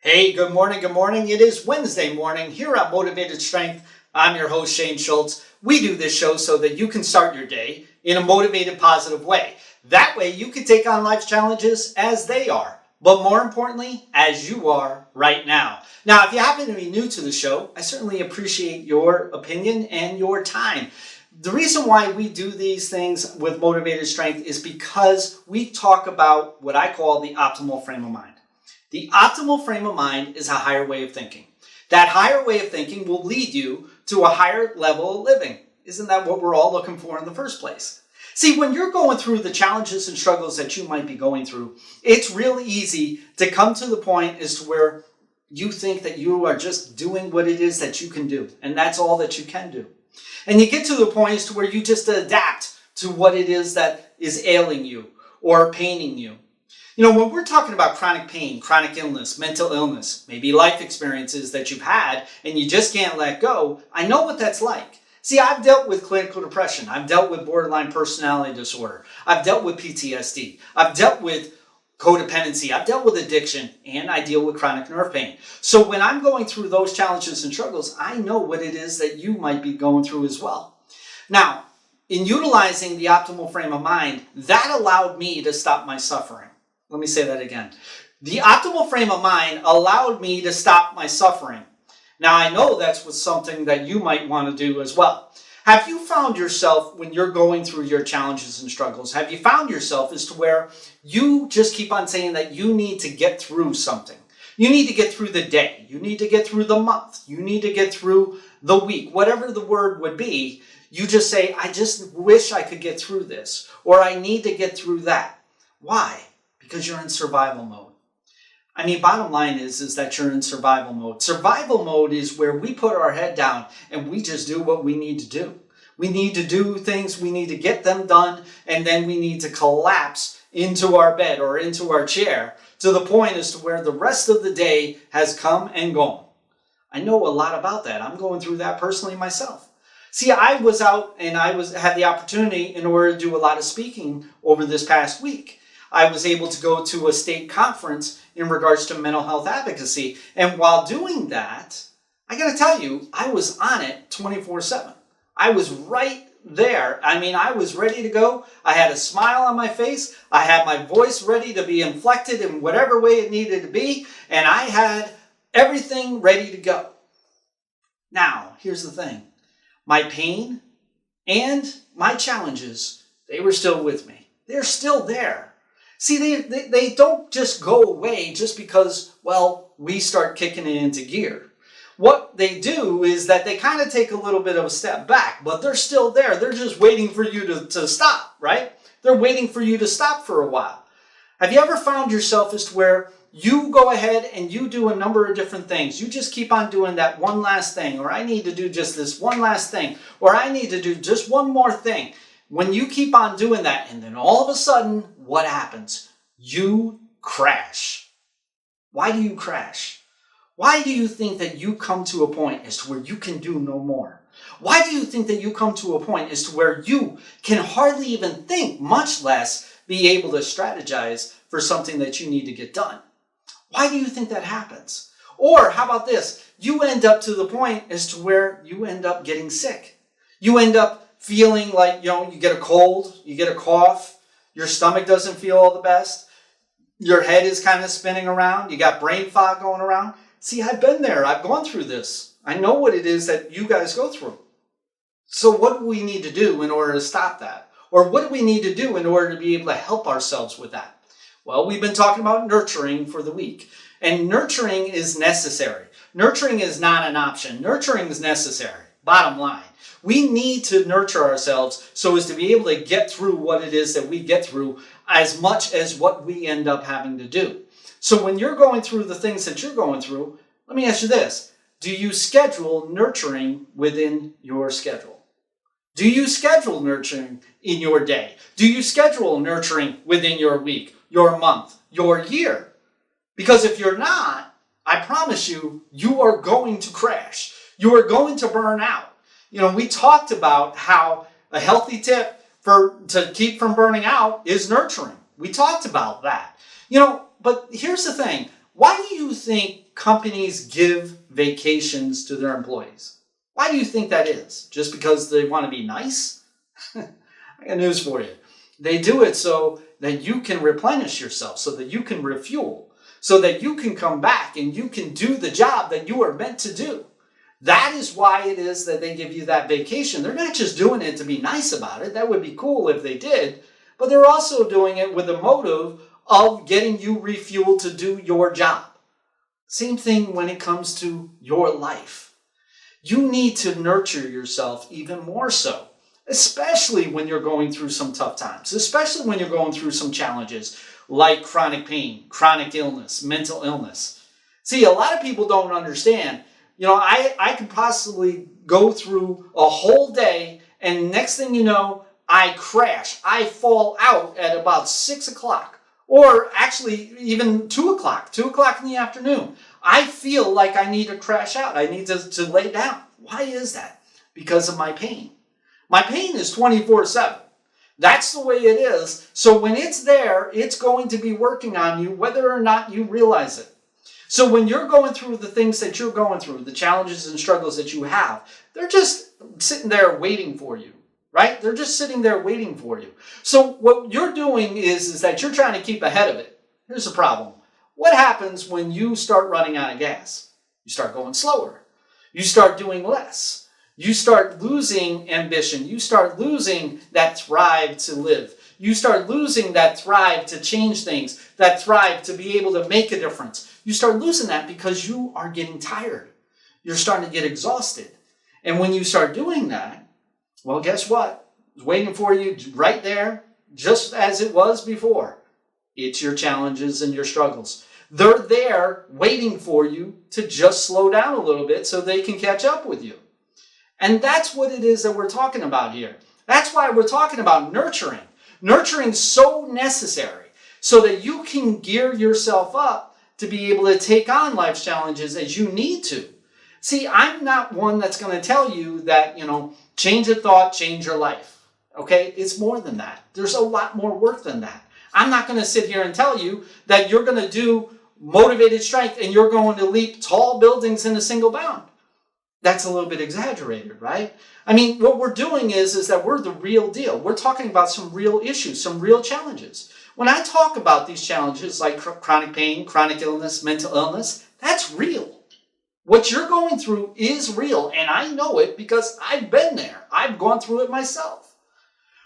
Hey, good morning, good morning. It is Wednesday morning here at Motivated Strength. I'm your host, Schulz. We do this show so that you can start your day in a motivated, positive way. That way you can take on life's challenges as they are, but more importantly, as you are right now. Now, if you happen to be new to the show, I certainly appreciate your opinion and your time. The reason why we do these things with Motivated Strength is because we talk about what I call the optimal frame of mind. The optimal frame of mind is a higher way of thinking. That higher way of thinking will lead you to a higher level of living. Isn't that what we're all looking for in the first place? See, when you're going through the challenges and struggles that you might be going through, it's really easy to come to the point as to where you think that you are just doing what it is that you can do, and that's all that you can do. And you get to the point as to where you just adapt to what it is that is ailing you or paining you. You know, when we're talking about chronic pain, chronic illness, mental illness, maybe life experiences that you've had and you just can't let go, I know what that's like. See, I've dealt with clinical depression. I've dealt with borderline personality disorder. I've dealt with PTSD. I've dealt with codependency. I've dealt with addiction, and I deal with chronic nerve pain. So when I'm going through those challenges and struggles, I know what it is that you might be going through as well. Now, in utilizing the optimal frame of mind, that allowed me to stop my suffering. Let me say that again. The optimal frame of mind allowed me to stop my suffering. Now, I know that's something that you might want to do as well. Have you found yourself, when you're going through your challenges and struggles, have you found yourself as to where you just keep on saying that you need to get through something? You need to get through the day. You need to get through the month. You need to get through the week. Whatever the word would be, you just say, I just wish I could get through this, or I need to get through that. Why? Because you're in survival mode. I mean, bottom line is that you're in survival mode. Survival mode is where we put our head down and we just do what we need to do. We need to do things, we need to get them done, and then we need to collapse into our bed or into our chair to the point as to where the rest of the day has come and gone. I know a lot about that. I'm going through that personally myself. See, I was out and had the opportunity in order to do a lot of speaking over this past week. I was able to go to a state conference in regards to mental health advocacy. And while doing that, I got to tell you, I was on it 24/7. I was right there. I mean, I was ready to go. I had a smile on my face. I had my voice ready to be inflected in whatever way it needed to be. And I had everything ready to go. Now, here's the thing. My pain and my challenges, they were still with me. They're still there. See, they don't just go away just because, well, we start kicking it into gear. What they do is that they kind of take a little bit of a step back, but they're still there. They're just waiting for you to stop, right? They're waiting for you to stop for a while. Have you ever found yourself as to where you go ahead and you do a number of different things? You just keep on doing that one last thing, or I need to do just this one last thing, or I need to do just one more thing. When you keep on doing that, and then all of a sudden, what happens? You crash. Why do you crash? Why do you think that you come to a point as to where you can do no more? Why do you think that you come to a point as to where you can hardly even think, much less be able to strategize for something that you need to get done? Why do you think that happens? Or how about this? You end up to the point as to where you end up getting sick. You end up feeling like, you get a cold, you get a cough, your stomach doesn't feel all the best, your head is kind of spinning around, you got brain fog going around. See, I've been there. I've gone through this. I know what it is that you guys go through. So what do we need to do in order to stop that? Or what do we need to do in order to be able to help ourselves with that? Well, we've been talking about nurturing for the week. And nurturing is necessary. Nurturing is not an option. Nurturing is necessary. Bottom line. We need to nurture ourselves so as to be able to get through what it is that we get through as much as what we end up having to do. So when you're going through the things that you're going through, let me ask you this. Do you schedule nurturing within your schedule? Do you schedule nurturing in your day? Do you schedule nurturing within your week, your month, your year? Because if you're not, I promise you, you are going to crash. You are going to burn out. We talked about how a healthy tip to keep from burning out is nurturing. We talked about that. But here's the thing. why do you think companies give vacations to their employees? Why do you think that is? Just because they want to be nice? I got news for you. They do it so that you can replenish yourself, so that you can refuel, so that you can come back and you can do the job that you are meant to do. That is why it is that they give you that vacation. They're not just doing it to be nice about it. That would be cool if they did. But they're also doing it with the motive of getting you refueled to do your job. Same thing when it comes to your life. You need to nurture yourself even more so, especially when you're going through some tough times, especially when you're going through some challenges like chronic pain, chronic illness, mental illness. See, a lot of people don't understand. I could possibly go through a whole day and next thing you know, I crash. I fall out at about 6 o'clock or actually even 2 o'clock in the afternoon. I feel like I need to crash out. I need to lay down. Why is that? Because of my pain. My pain is 24/7. That's the way it is. So when it's there, it's going to be working on you whether or not you realize it. So when you're going through the things that you're going through, the challenges and struggles that you have, they're just sitting there waiting for you, right? They're just sitting there waiting for you. So what you're doing is that you're trying to keep ahead of it. Here's the problem. What happens when you start running out of gas? You start going slower. You start doing less. You start losing ambition. You start losing that thrive to live. You start losing that thrive to change things, that thrive to be able to make a difference. You start losing that because you are getting tired. You're starting to get exhausted. And when you start doing that, well, guess what? It's waiting for you right there, just as it was before. It's your challenges and your struggles. They're there waiting for you to just slow down a little bit so they can catch up with you. And that's what it is that we're talking about here. That's why we're talking about nurturing. Nurturing is so necessary so that you can gear yourself up to be able to take on life's challenges as you need to. See, I'm not one that's going to tell you that, change a thought, change your life. Okay? It's more than that. There's a lot more work than that. I'm not going to sit here and tell you that you're going to do motivated strength and you're going to leap tall buildings in a single bound. That's a little bit exaggerated, right? I mean, what we're doing is that we're the real deal. We're talking about some real issues, some real challenges. When I talk about these challenges like chronic pain, chronic illness, mental illness, that's real. What you're going through is real, and I know it because I've been there. I've gone through it myself.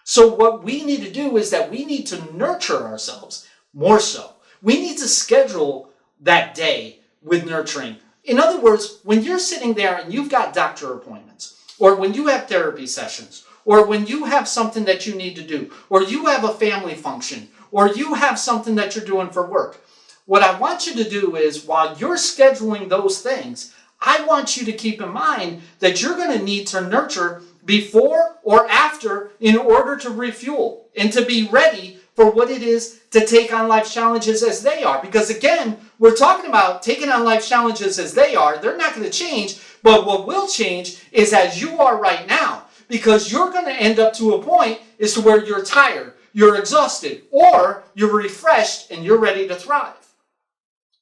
So what we need to do is that we need to nurture ourselves more so. We need to schedule that day with nurturing. In other words, when you're sitting there and you've got doctor appointments, or when you have therapy sessions, or when you have something that you need to do, or you have a family function, or you have something that you're doing for work, what I want you to do is while you're scheduling those things, I want you to keep in mind that you're going to need to nurture before or after in order to refuel and to be ready for what it is to take on life's challenges as they are. Because again, we're talking about taking on life's challenges as they are. They're not going to change, but what will change is as you are right now. Because you're going to end up to a point as to where you're tired, you're exhausted, or you're refreshed and you're ready to thrive.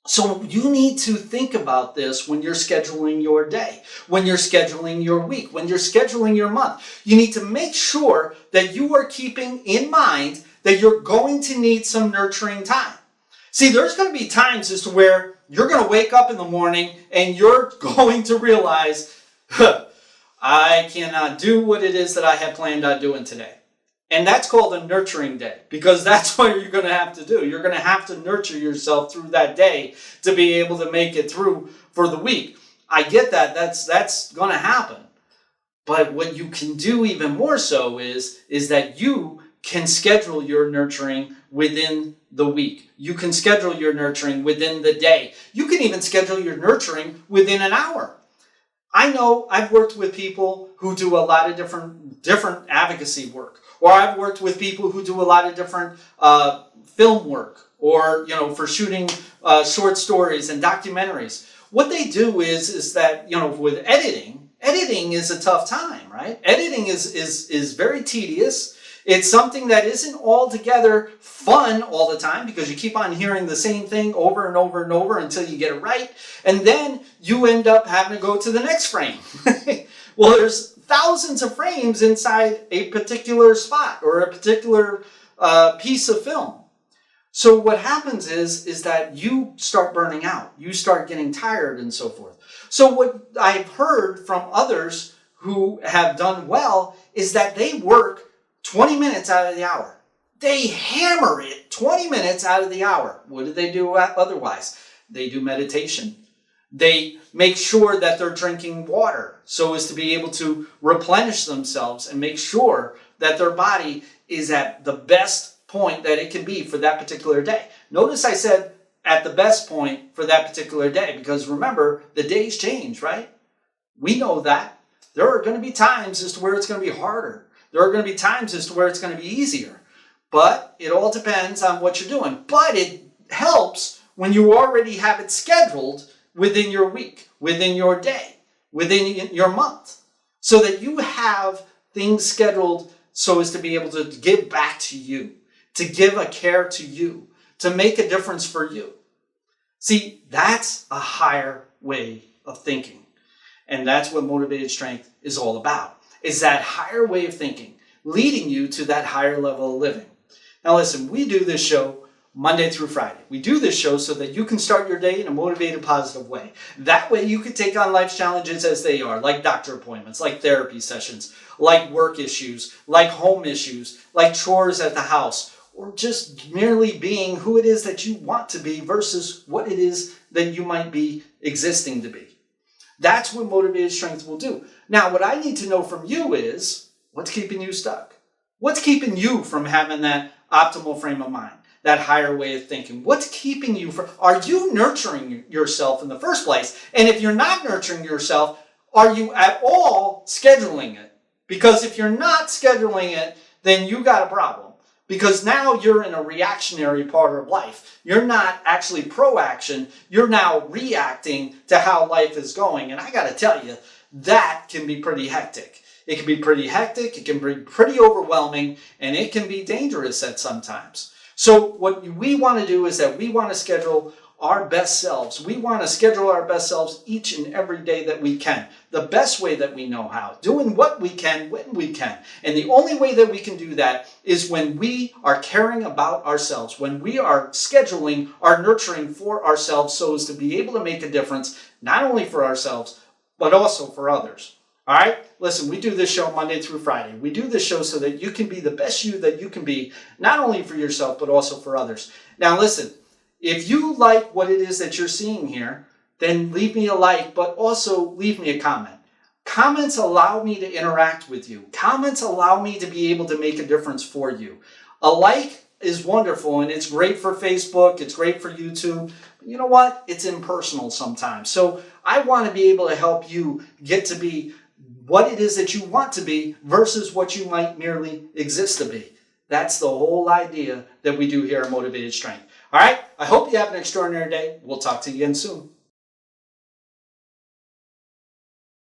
So you need to think about this when you're scheduling your day, when you're scheduling your week, when you're scheduling your month. You need to make sure that you are keeping in mind that you're going to need some nurturing time. See, there's going to be times as to where you're going to wake up in the morning and you're going to realize, I cannot do what it is that I had planned on doing today. And that's called a nurturing day because that's what you're going to have to do. You're going to have to nurture yourself through that day to be able to make it through for the week. I get that. That's going to happen. But what you can do even more so is that you can schedule your nurturing within the week. You can schedule your nurturing within the day. You can even schedule your nurturing within an hour. I know I've worked with people who do a lot of different advocacy work. Or I've worked with people who do a lot of different film work or, for shooting short stories and documentaries. What they do is that, with editing is a tough time, right? Editing is very tedious. It's something that isn't altogether fun all the time because you keep on hearing the same thing over and over and over until you get it right. And then you end up having to go to the next frame. Well, there's thousands of frames inside a particular spot or a particular piece of film. So what happens is that you start burning out. You start getting tired and so forth. So what I've heard from others who have done well is that they work 20 minutes out of the hour. They hammer it 20 minutes out of the hour. What do they do otherwise? They do meditation. They make sure that they're drinking water so as to be able to replenish themselves and make sure that their body is at the best point that it can be for that particular day. Notice I said at the best point for that particular day because remember, the days change, right? We know that. There are going to be times as to where it's going to be harder. There are going to be times as to where it's going to be easier. But it all depends on what you're doing. But it helps when you already have it scheduled within your week, within your day, within your month, so that you have things scheduled so as to be able to give back to you, to give a care to you, to make a difference for you. See, that's a higher way of thinking. And that's what Motivated Strength is all about. Is that higher way of thinking, leading you to that higher level of living. Now listen, we do this show Monday through Friday. We do this show so that you can start your day in a motivated, positive way. That way you can take on life's challenges as they are, like doctor appointments, like therapy sessions, like work issues, like home issues, like chores at the house, or just merely being who it is that you want to be versus what it is that you might be existing to be. That's what Motivated Strength will do. Now, what I need to know from you is, what's keeping you stuck? What's keeping you from having that optimal frame of mind, that higher way of thinking? What's keeping you from, are you nurturing yourself in the first place? And if you're not nurturing yourself, are you at all scheduling it? Because if you're not scheduling it, then you got a problem. Because now you're in a reactionary part of life. You're not actually pro-action. You're now reacting to how life is going. And I got to tell you, that can be pretty hectic. It can be pretty hectic. It can be pretty overwhelming. And it can be dangerous at sometimes. So what we want to do is that we want to schedule our best selves. We want to schedule our best selves each and every day that we can. The best way that we know how. Doing what we can when we can. And the only way that we can do that is when we are caring about ourselves. When we are scheduling our nurturing for ourselves so as to be able to make a difference, not only for ourselves, but also for others. All right? Listen, we do this show Monday through Friday. We do this show so that you can be the best you that you can be, not only for yourself, but also for others. Now listen, if you like what it is that you're seeing here, then leave me a like, but also leave me a comment. Comments allow me to interact with you. Comments allow me to be able to make a difference for you. A like is wonderful, and it's great for Facebook. It's great for YouTube. But you know what? It's impersonal sometimes. So I want to be able to help you get to be what it is that you want to be versus what you might merely exist to be. That's the whole idea that we do here at Motivated Strength. All right, I hope you have an extraordinary day. We'll talk to you again soon.